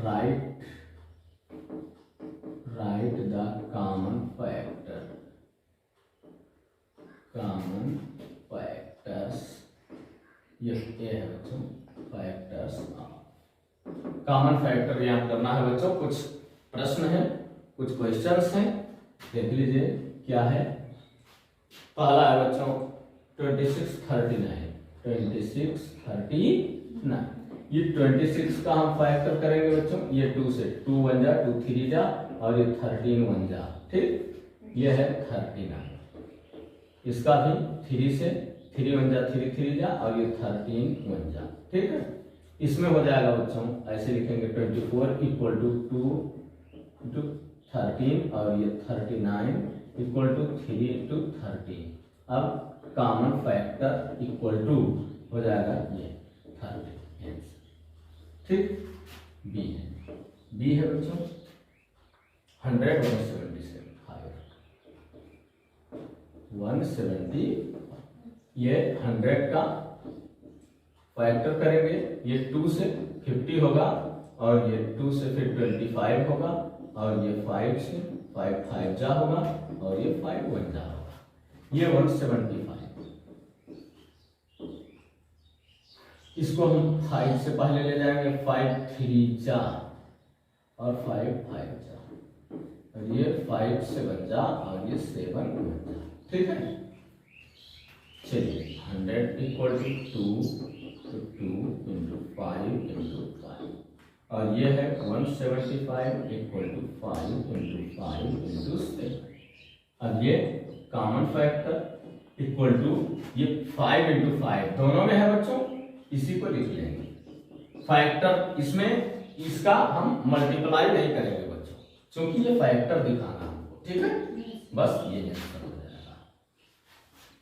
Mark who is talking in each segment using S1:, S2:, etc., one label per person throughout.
S1: Right the common factors, ये है बच्चों फैक्टर्स। कॉमन फैक्टर याद करना है बच्चों। कुछ प्रश्न है, कुछ क्वेश्चंस हैं, देख लीजिए क्या है। पहला है बच्चों 2639। ये 26 का हम फैक्टर करेंगे बच्चों, ये 2 से, 2 1 जा, 2 3 जा, और ये 13 1 जा, ठीक। ये है 39। इसका भी 3 से, 3 1 जा 3 3 जा, और ये 13 1 जा, ठीक है। इसमें हो जाएगा बच्चों, ऐसे लिखेंगे 24 इक्वल टू 2 इंटू 13, और ये 39 इक्वल टू 3 इंटू 13। अब कॉमन फैक्टर इक्वल टू हो जाएगा ये 30, ठीक। बी है बच्चों 100 170। ये 100 का फैक्टर करेंगे, ये 2 से 50 होगा, और ये 2 से फिर 25 होगा, और ये 5 से 5 जा होगा, और ये 5 1 जा होगा। ये 175। इसको हम 5 से पहले ले जाएंगे, 5 3 जा, और 5 5 जा, और ये 5 7 जा, और ये 7 1 जा, ठीक है। चलिए 100 इक्वल टू 2 इंटू 5 इंटू 5, और ये है 175 इक्वल टू 5 इंटू 5 इंटू 7। अब ये कॉमन फैक्टर इक्वल टू ये 5 इंटू 5 दोनों में है बच्चों, इसी को लिख लेंगे। फैक्टर इसमें इसका हम मल्टीप्लाई नहीं करेंगे बच्चों, क्योंकि ये फैक्टर दिखाना हमको, ठीक है। बस ये आंसर हो जाएगा।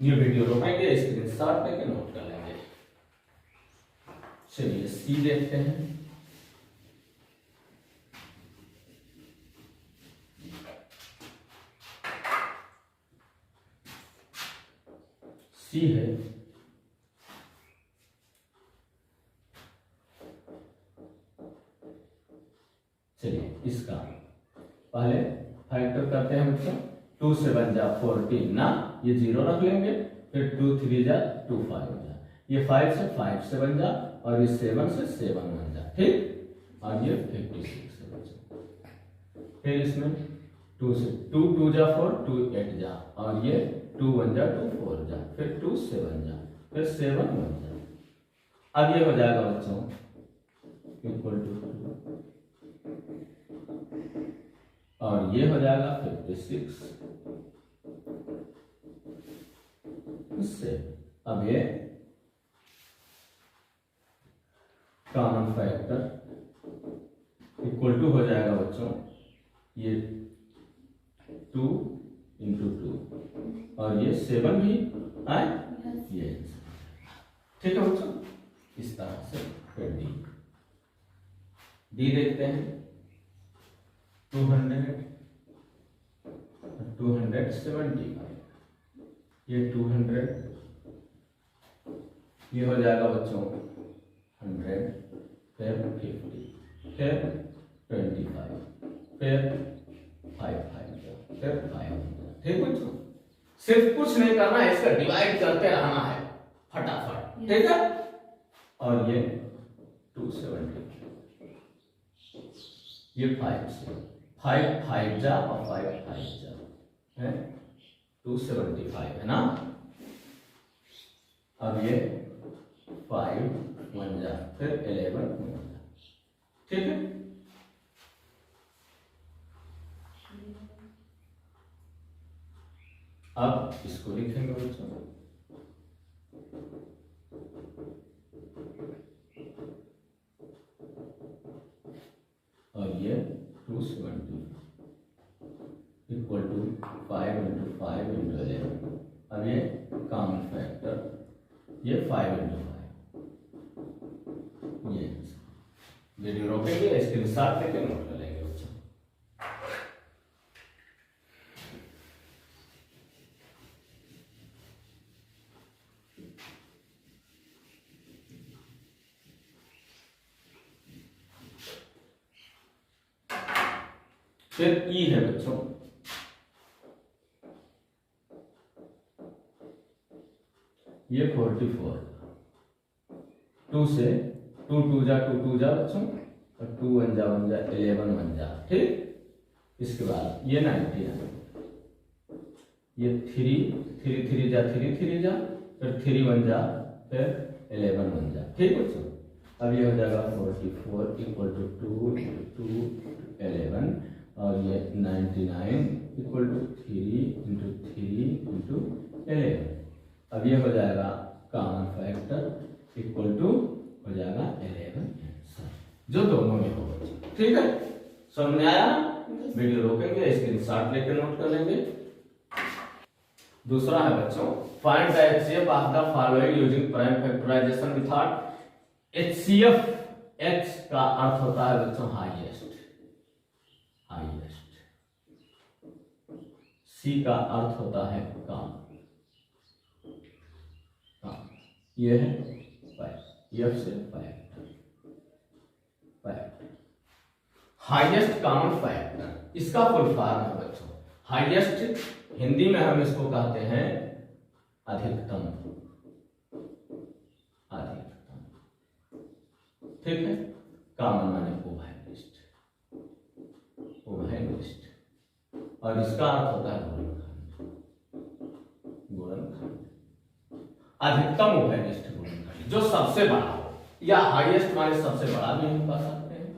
S1: ये वीडियो रोकेंगे, स्क्रीनशॉट लेके नोट कर लेंगे। चलिए सी देखते हैं। सी है चलिए इसका पहले फैक्टर करते हैं बच्चों। 2 से 1 जा 14 ना, ये 0 रख लेंगे, फिर 2 3 जा 2 5 जा, ये 5 से 5 7 जा, और ये 7 से 7 1 जा, ठीक। और ये 56 है बच्चों। फिर इसमें 2 से 2 2 जा 4, 2 8 जा, और ये 2 1 जा 2 4 जा, फिर 2 7 जा, फिर 7 1 जा। अब ये हो जाएगा बच्चों इक्वल टू, और ये हो जाएगा 56 से। अब ये कॉमन फैक्टर इक्वल टू हो जाएगा बच्चों, ये 2 इंटू 2, और ये 7 भी आए, ये ठीक है बच्चों। इस तरह से फिर डी देखते हैं। 275, ये 200, ये हो जाएगा बच्चों 100, फिर 50, फिर 25, फिर 5 फिर 5, ठीक बच्चों। सिर्फ कुछ नहीं करना है, इसका डिवाइड करते रहना है फटाफट, ठीक है। और ये 270, ये 5 से 5 5 जा, और 5 5 जा है 275 है ना। अब ये 5 1 जा, फिर 11 1 जा, ठीक है। अब इसको लिखेंगे बच्चों, और ये 270 इक्वल टू 5 इंटू 5 इंटू 11। अब ये कॉमन फैक्टर, ये 5 इंटू 5। ये वीडियो रोकेंगे, स्क्रीनशॉट लेके नोट कर लेंगे बच्चों। फिर ई है बच्चों, ये 44, 2 से 2 टू जा बच्चों, और 2 1 जा 11 1 जा, ठीक। इसके बाद ये 99, ये 3 जा 3 जा, फिर 3 1 जा, फिर 11 1 जा, ठीक बच्चों। अब ये हो जाएगा 44 इक्वल टू 2 इंटू 2 11, और ये 99 इक्वल टू 3 इंटू 11। अब ये हो जाएगा कॉमन फैक्टर इक्वल टू हो जाएगा 11 आंसर, जो दोनों में हो बच्चों, ठीक है। समझ में आया? वीडियो रोकेंगे, स्क्रीनशॉट लेकर नोट कर लेंगे। दूसरा है बच्चों, find the HCF of the following using prime factorization method. HCF, H का अर्थ होता है बच्चों हाईएस्ट, सी का अर्थ होता है कम, ये है एफ से फैक्टर, हाईएस्ट कॉमन फैक्टर, इसका फुल फॉर्म है बच्चों हाईएस्ट, हिंदी में हम इसको कहते हैं अधिकतम, ठीक है। कॉमन माने ओवरलिस्ट, और इसका अर्थ होता है गुणनखंड, अधिकतम ओवरलिस्ट गुणनखंड, जो सबसे बड़ा हो, या हाईएस्ट माने सबसे बड़ा भी हम कह सकते हैं,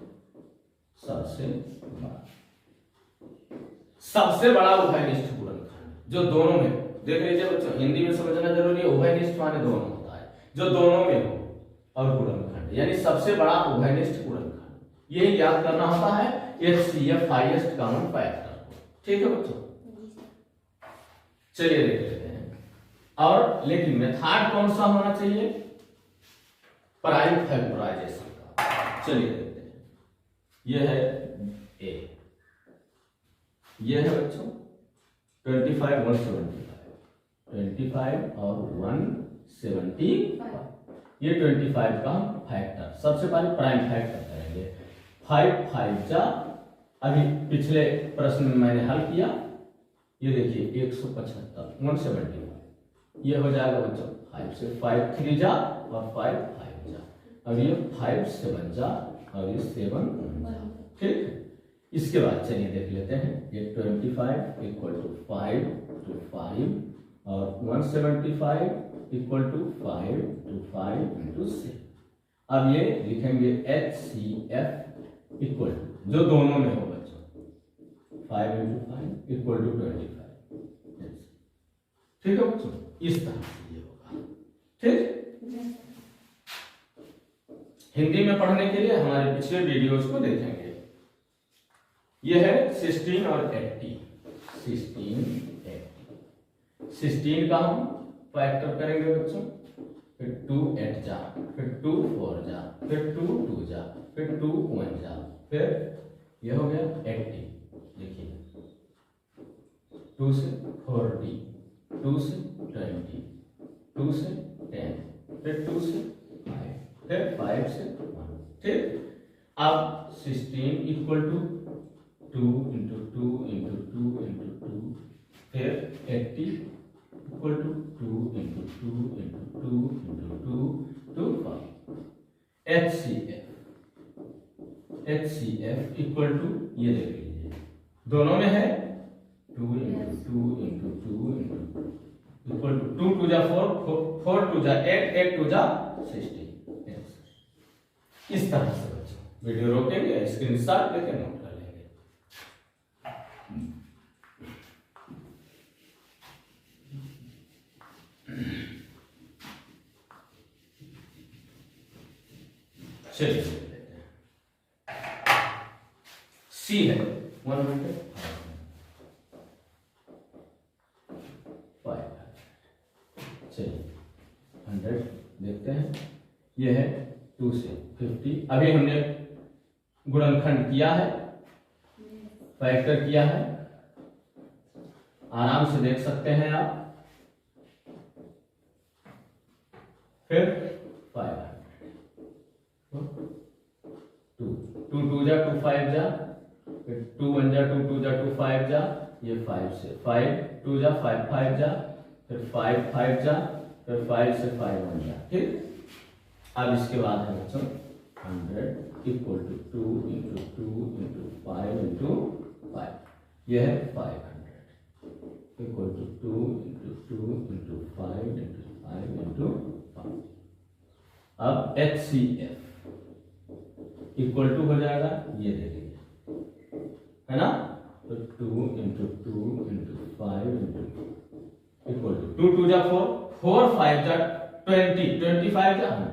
S1: सबसे बड़ा ओवरलिस्ट गुणनखंड, जो दोनों में, देख लीजिए बच्चों हिंदी में समझना जरूरी है, ओवरलिस्ट माने दोनों होता है, जो दोनों में हो, और गुणनखंड यानी सबसे बड़ा ओवरलिस्ट गुणनखंड, यही याद करना होता है एचसीएफ, हाईएस्ट कॉमन फैक्टर, ठीक है बच्चों। चलिए देख लेते हैं, और लेकिन मेथड कौन सा होना चाहिए? प्राइम फैक्टराइजेशन का। चलिए देखते हैं, यह है ए, यह है बच्चों 25 और 175, ये 25 का फैक्टर, सबसे पहले प्राइम फैक्टर करेंगे। 5 5 जा, अभी पिछले प्रश्न में मैंने हल किया, ये देखिए 175 175, ये हो जाएगा बच्चों 5 से 5 3 जा, और 5 5 जा, अब ये 5 7 जा, और ये 7 1 जा, ठीक है। इसके बाद चलिए देख लेते हैं, ये 25 इक्वल टू 5 to 5, और 175 इक्वल टू 5 to 5 into 6। अब ये लिखेंगे HCF इक्वल टू, जो दोनों में हो बच्चों, 5 into 5 इक्वल टू 25, ठीक है बच्चों। इस तरह से ये होगा, ठीक। हिंदी में पढ़ने के लिए हमारे पिछले वीडियोज को देखेंगे। ये है 16 और 80, 16 का हम फैक्टर करेंगे बच्चों, फिर 2 8 जा, फिर 2 4 जा, फिर 2 2 जा, फिर 2 1 जा, फिर ये हो गया 80, देखिए 2 से 40, 2 से 20, 2 से 10, फिर 2 से 5, फिर 5 से 1, ठीक। अब 16 equal to 2 into 2 into 2 into 2, फिर 80 equal to 2 into 2 into 2 into 2 to 5। HCF equal to, ये देख लीजिए दोनों में है 2 into 2 into 2 into equal to 2 2 जा 4, 4 2 जा 8, 8 2 जा 16। इस तरह से बच्चों वीडियो रोकेंगे, स्क्रीनशॉट लेके नोट कर लेंगे। चलिए सी है 100, चलिए 100 देखते हैं, ये है 2 से 50। अभी हमने गुणनखंड किया है, फैक्टर किया है, आराम से देख सकते हैं आप। फिर 500, 2 2 2 जा 2 5 जा, फिर 2 1 जा 2, 2 जा 2, 5 जा, ये 5 से 5 2 जा 5 5 जा, फिर 5 5 जा, फिर 5 से 5 1 जा। ठीक, अब इसके बाद है बच्चों 100 equal to 2 into 2 into 5 into 5, यह है 500 equal to 2 into 2 into 5 into 5 into 5। अब HCF इक्वल टू हो जाएगा, ये देखेंगे है ना, तो 2 into 2 into 5 into equal to 2 2 जा 4, 4 5 जा 20, 25 जा 100।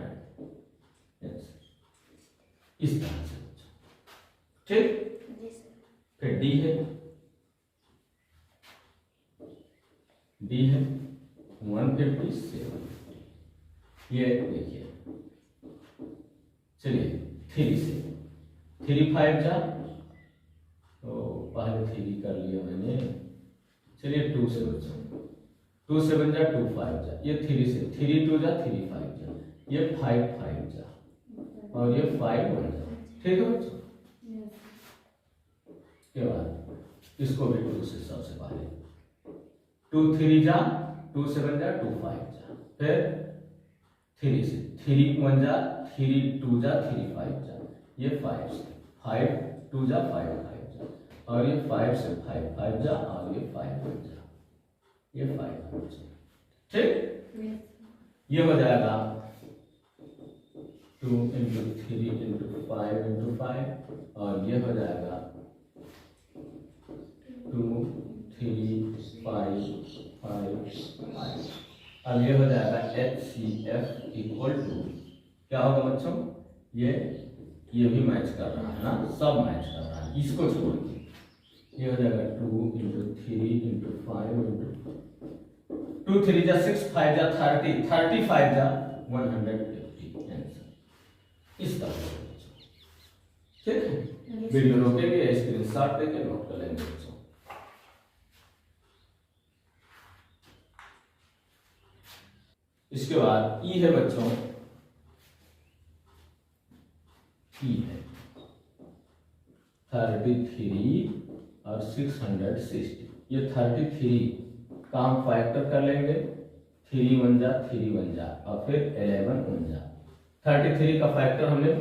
S1: इस तरह से, ठीक। फिर डी है 157, ये देखिए, चलिए 3 से 3 5 जा, तो पहले 3 कर लिया मैंने, चलिए 2 से बच्चों 2 7 जा 2 5 जा, ये 3 से 3 2 जा 3 5 जा, ये 5 5 जा और ये 5 1 जा। ठीक है बच्चों, के बाद इसको भी 2 से सबसे पहले 2 3 जा 2 7 जा 2 5 जा, फिर 3 से 3 1 जा 3 2 जा 3 5 जा, ये 5 से 5 2 जा 5 5 जा, और ये 5 से 5 5 जा, और ये 5 1 जा, ये 5 1 जा। ठीक, ये हो जाएगा 2 इंटू 3 इंटू 5 इंटू 5, और ये हो जाएगा 2 3 5 5 5। अब ये हो जाएगा HCF इक्वल टू, क्या होगा बच्चों, ये भी मैच कर रहा है ना, सब मैच कर रहा है, इसको छोड़ के ये हो जाएगा 2 इंटू 3 इंटू 5 इंटू 2 3 जा 6 5 जा 30 35 जा 150 आंसर। इस तरह से बच्चों, ठीक है, वीडियो रोकेंगे, स्क्रीनशॉट लेके नोट कर लेंगे बच्चों। इसके बाद ई है बच्चों, ई है 33 और 660, ये 33 का हम फैक्टर कर लेंगे, 3 1 जा 3 1 जा, और फिर 11 1 जा। 33 का फैक्टर हमने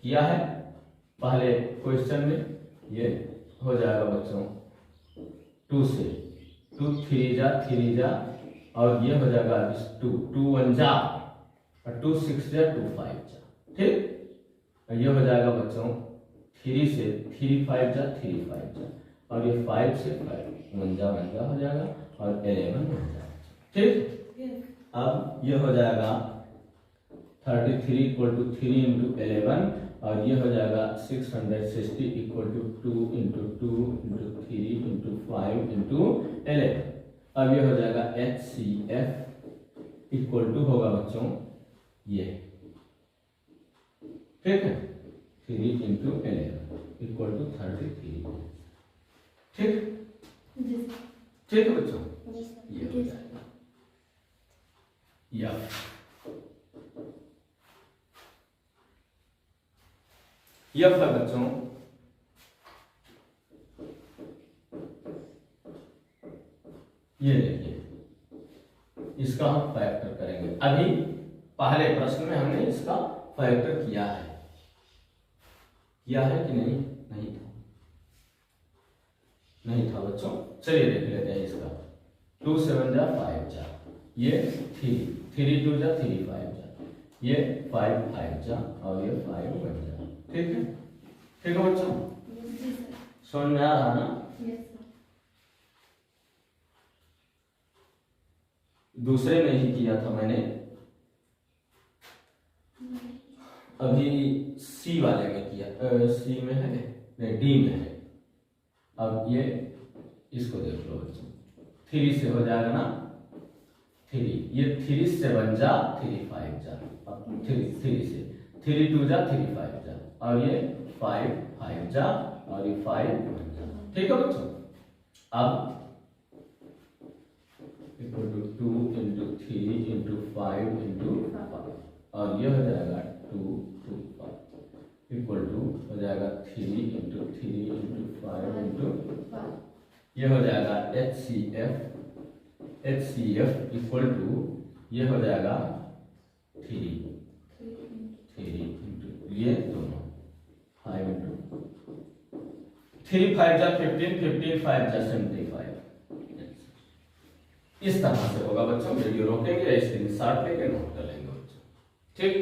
S1: किया है पहले क्वेश्चन में, ये हो जाएगा बच्चों 2 से 2 3 जा 3 जा, और ये हो जाएगा 2 2 1 जा, और 2 6 जा 2 5 जा। ठीक, ये हो जाएगा बच्चों 3 से 3 5 जा 3 5 जा, और ये 5 से 5 1 जा हो जाएगा, और 11 1 जा। ठीक, अब ये हो जाएगा 33 इक्वल टू 3 इंटू 11, और ये हो जाएगा 660 equal to 2 into 2 into 3 into 5 into 11। अब ये हो जाएगा HCF इक्वल टू होगा बच्चों ये, ठीक है, 3 इंटू 11 इक्वल टू 33। ठीक, ठीक है बच्चों, ये हो जाएगा यफ है बच्चों, ये देखिए, इसका हम फैक्टर करेंगे। अभी पहले प्रश्न में हमने इसका फैक्टर किया है कि नहीं? नहीं था बच्चों। चलिए देख लेते हैं इसका। 2 7 जा 5 जा, ये 3 2 जा 3 5 जा, ये 5 5 जा, और ये 5 1 जा। ठीक है, ठीक है बच्चों, समझ में आ रहा ना? दूसरे में ही किया था मैंने, अभी सी वाले में किया, सी में है नहीं, डी में है। अब ये इसको देख लो बच्चों, 3 से हो जाएगा ना 3, ये 3 7 जा 3 5 जा, अब 3 से 3 2 जा 3 5 जा, और ये 5 5 जा, और ये 5 1 जा। ठीक है बच्चों, अब equal to 2 into 3 into 5 into 5, और ये हो जाएगा 2 2 5, इक्वल टू हो जाएगा 3 इंटू 3 इंटू 5 इंटू ये हो जाएगा HCF इक्वल टू ये हो जाएगा 3 इंटू ये दोनों 5 इंटू 3 5 जा 15 15 5 जा 75। इस तरह से होगा बच्चों। वीडियो रोकेंगे, स्क्रीनशॉट लेके नोट कर लेंगे बच्चों, ठीक।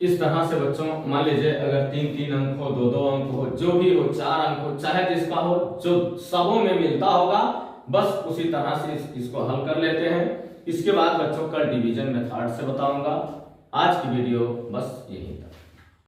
S1: इस तरह से बच्चों मान लीजिए अगर 3-3 अंक हो, 2-2 अंक हो, जो भी हो, 4 अंक हो, चाहे जिसका हो, जो सबों में मिलता होगा, बस उसी तरह से इसको हल कर लेते हैं। इसके बाद बच्चों कल डिवीजन मेथड से बताऊंगा। आज की वीडियो बस यही था।